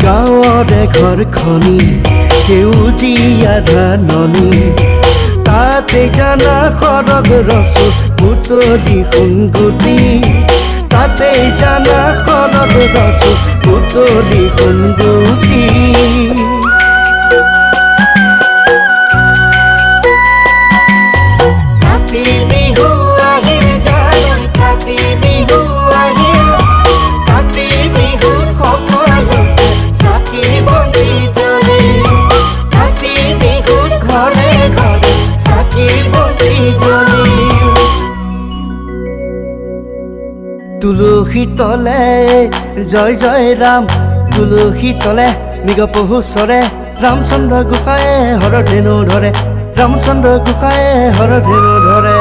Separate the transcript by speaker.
Speaker 1: গাঁৱৰে ঘৰখনি সেউজীয়া ধাননি তাতে জানা সৰগ ৰচো পুতলি সোণগুটি তাতে জানা সৰগ ৰচো পুতলি সোণগুটি কাতি বিহু আহিল জানো কাতি বিহু আহিল কাতি বিহু সকলো চাকি বন্তি জ্বলে কাতি বিহুত ঘৰে ঘৰে চাকি বন্তি জ্বলে তুলসী তলে জয় জয় ৰাম তুলসী তলে মৃগ পহু চৰে ৰামচন্দ্ৰ গোসাঁয়ে হৰধেনু ধৰে ৰামচন্দ্ৰ গোসাঁয়ে হৰধেনু ধৰে